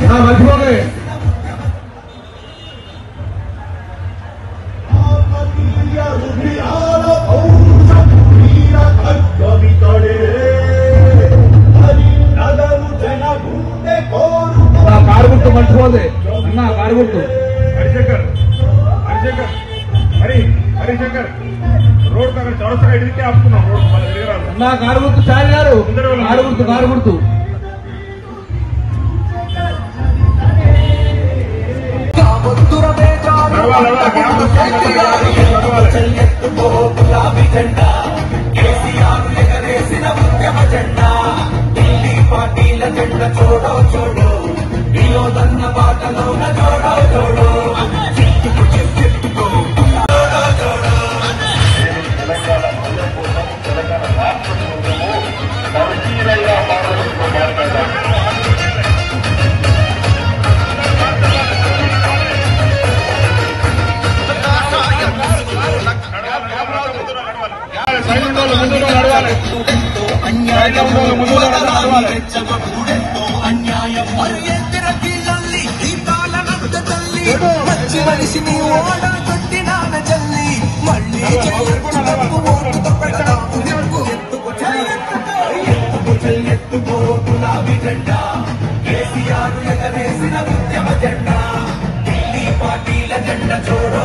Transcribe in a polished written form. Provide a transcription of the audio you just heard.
మర్చిపోకే car గుర్తు మర్చిపోదే అన్న car గుర్తు హరిశంకర్ హరిశంకర్ హరిశంకర్ రోడ్ పక్కన చౌరస్తగా ఎడితే ఆపుతున్నాం రోడ్ మన దగ్గర అన్న కారు గుర్తు చాలు గారు కారు గుర్తు గులాబీ జెండా కేసీఆర్ ఎగరేసిన ఉద్యమ జెండా ఢిల్లీ పార్టీల జెండా చూడో చూడు వినోదన్న బాటలోన చూడో చూడు చెట్టుకు చెట్టుకో చూడో చూడు తెలంగాణ తెలంగాణ అన్యాయం మనిషిని ఓడ కొట్టినాన జల్లి మళ్ళీ